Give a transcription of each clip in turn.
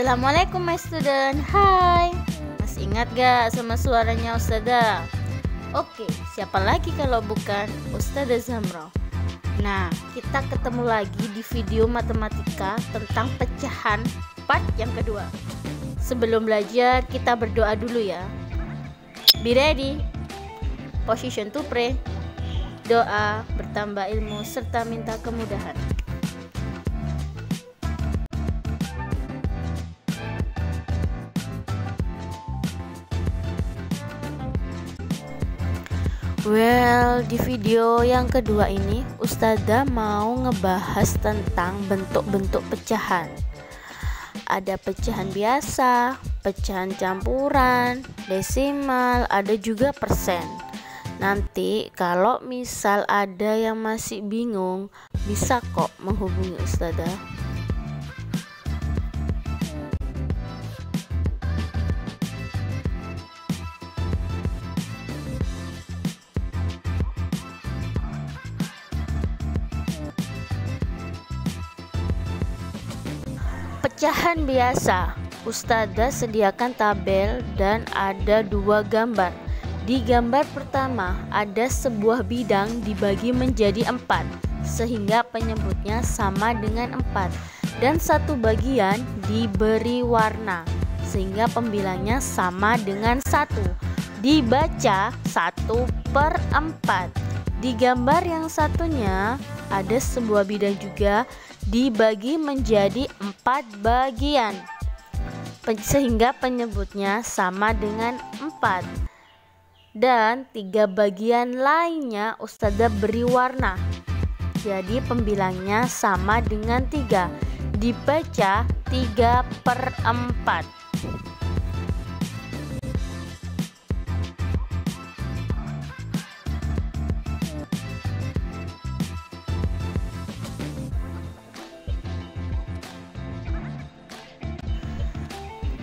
Assalamualaikum my student. Hai, masih ingat gak sama suaranya Ustazah? Oke, siapa lagi kalau bukan Ustazah Zamro. Nah, kita ketemu lagi di video matematika tentang pecahan part yang kedua. Sebelum belajar, kita berdoa dulu ya. Be ready. Position to pray. Doa, bertambah ilmu, serta minta kemudahan. Well, di video yang kedua ini Ustazah mau ngebahas tentang bentuk-bentuk pecahan. Ada pecahan biasa, pecahan campuran, desimal, ada juga persen. Nanti kalau misal ada yang masih bingung, bisa kok menghubungi Ustazah. Pecahan biasa, Ustazah sediakan tabel dan ada dua gambar. Di gambar pertama ada sebuah bidang dibagi menjadi 4 sehingga penyebutnya sama dengan 4, dan satu bagian diberi warna sehingga pembilangnya sama dengan 1. Dibaca 1/4. Di gambar yang satunya ada sebuah bidang juga dibagi menjadi 4 bagian sehingga penyebutnya sama dengan 4, dan 3 bagian lainnya Ustazah beri warna jadi pembilangnya sama dengan 3. Dibaca 3/4.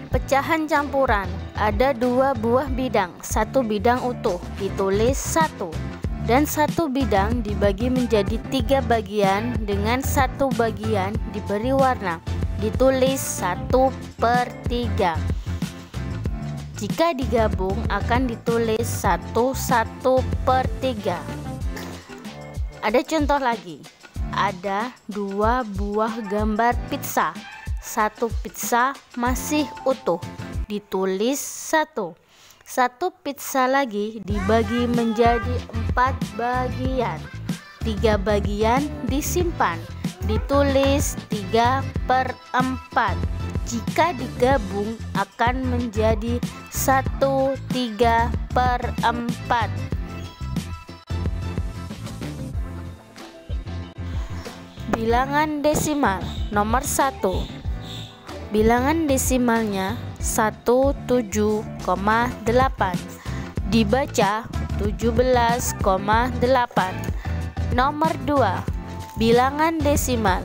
Pecahan campuran, ada 2 buah bidang, satu bidang utuh ditulis 1, dan satu bidang dibagi menjadi 3 bagian dengan satu bagian diberi warna ditulis 1/3. Jika digabung akan ditulis 1/3. Ada contoh lagi, ada 2 buah gambar pizza. Satu pizza masih utuh ditulis 1. Satu pizza lagi dibagi menjadi 4 bagian. 3 bagian disimpan ditulis 3/4. Jika digabung akan menjadi 1/3/4. Bilangan desimal nomor 1. Bilangan desimalnya 17,8. Dibaca 17,8. Nomor 2. Bilangan desimal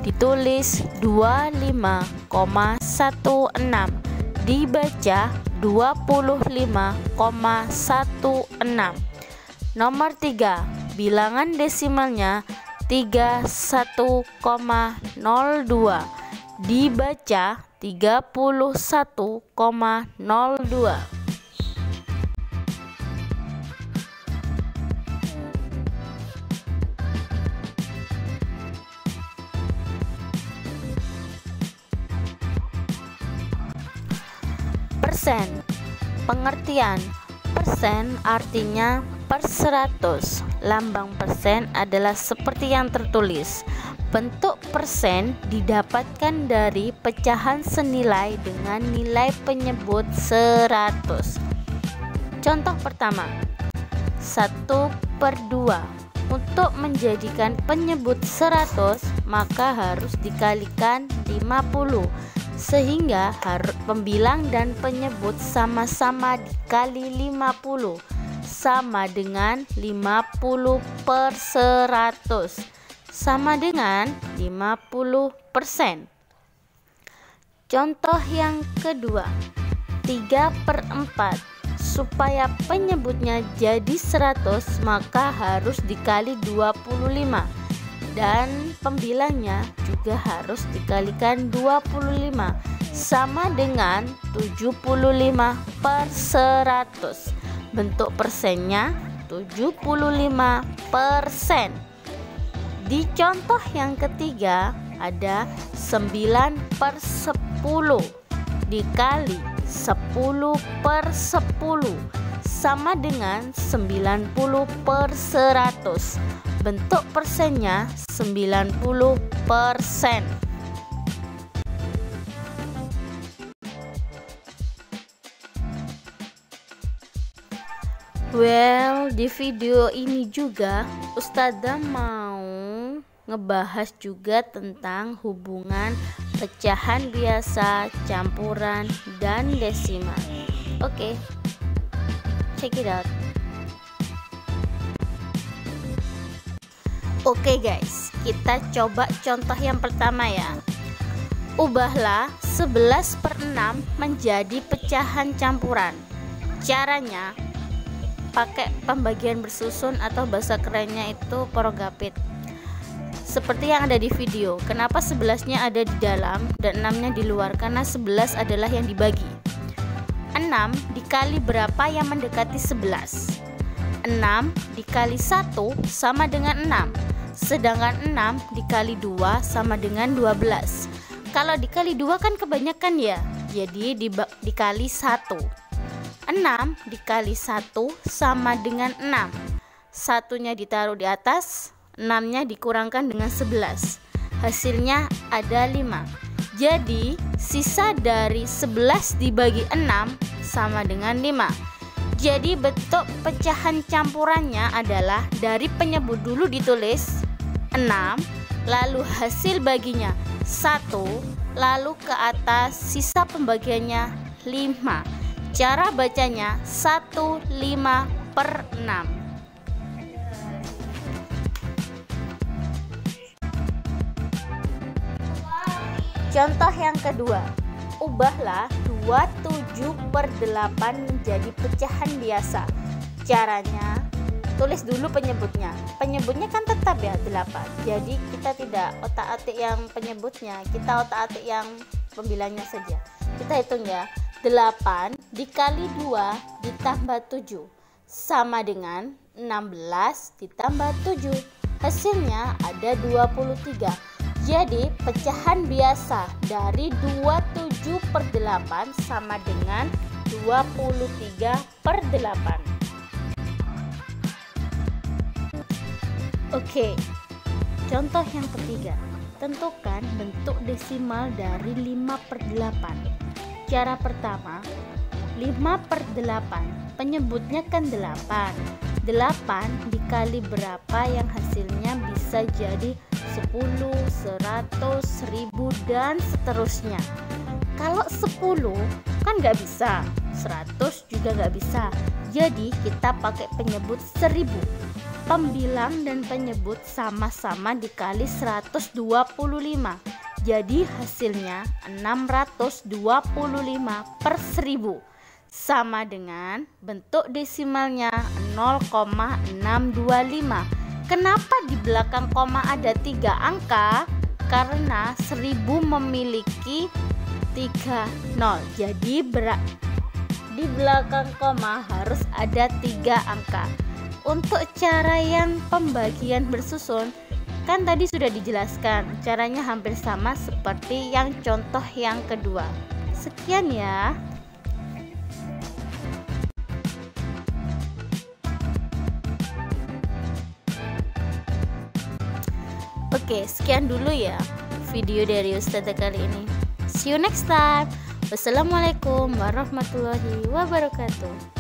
ditulis 25,16. Dibaca 25,16. Nomor 3. Bilangan desimalnya 31,02. Dibaca 31,02. Persen. Pengertian persen artinya per 100. Lambang persen adalah seperti yang tertulis. Bentuk persen didapatkan dari pecahan senilai dengan nilai penyebut 100. Contoh pertama, 1/2. Untuk menjadikan penyebut 100 maka harus dikalikan 50 sehingga pembilang dan penyebut sama-sama dikali 50 sama dengan 50/100 sama dengan 50%. Contoh yang kedua, 3/4. Supaya penyebutnya jadi 100 maka harus dikali 25 dan pembilangnya juga harus dikalikan 25 sama dengan 75/100. Bentuk persennya 75%. Di contoh yang ketiga ada 9/10 dikali 10/10 sama dengan 90/100. Bentuk persennya 90%. Well, di video ini juga Ustazah mau ngebahas juga tentang hubungan pecahan biasa, campuran, dan desimal. Oke, check it out. Oke guys, kita coba contoh yang pertama ya. Ubahlah 11/6 menjadi pecahan campuran. Caranya pakai pembagian bersusun atau bahasa kerennya itu porogapit. Seperti yang ada di video. Kenapa 11-nya ada di dalam dan 6-nya di luar? Karena 11 adalah yang dibagi. 6 dikali berapa yang mendekati 11? 6 dikali 1 sama dengan 6. Sedangkan 6 dikali 2 sama dengan 12. Kalau dikali 2 kan kebanyakan ya. Jadi dikali 1. 6 dikali 1 sama dengan 6. Satunya ditaruh di atas, 6-nya dikurangkan dengan 11. Hasilnya ada 5. Jadi sisa dari 11 dibagi 6 sama dengan 5. Jadi bentuk pecahan campurannya adalah dari penyebut dulu ditulis 6, lalu hasil baginya 1, lalu ke atas sisa pembagiannya 5. Cara bacanya 15/6. Contoh yang kedua, ubahlah 27/8 menjadi pecahan biasa. Caranya, tulis dulu penyebutnya. Penyebutnya kan tetap ya 8. Jadi kita tidak otak-atik yang penyebutnya, kita otak-atik yang pembilangnya saja. Kita hitung ya. 8 dikali 2 ditambah 7 sama dengan 16 ditambah 7. Hasilnya ada 23. Jadi pecahan biasa dari 27/8 sama dengan 23/8. Oke, contoh yang ketiga. Tentukan bentuk desimal dari 5/8. Cara pertama, 5/8, penyebutnya kan 8. 8 dikali berapa yang hasilnya bisa jadi 10, 100, 1000 dan seterusnya. Kalau 10 kan nggak bisa, 100 juga nggak bisa. Jadi kita pakai penyebut 1000. Pembilang dan penyebut sama-sama dikali 125. Jadi hasilnya 625/1000 sama dengan bentuk desimalnya 0,625. Kenapa di belakang koma ada 3 angka? Karena 1000 memiliki 3 0. Jadi di belakang koma harus ada 3 angka. Untuk cara yang pembagian bersusun kan tadi sudah dijelaskan, caranya hampir sama seperti yang contoh yang kedua. Sekian ya. Oke, sekian dulu ya video dari Ustazah kali ini. See you next time. Wassalamualaikum warahmatullahi wabarakatuh.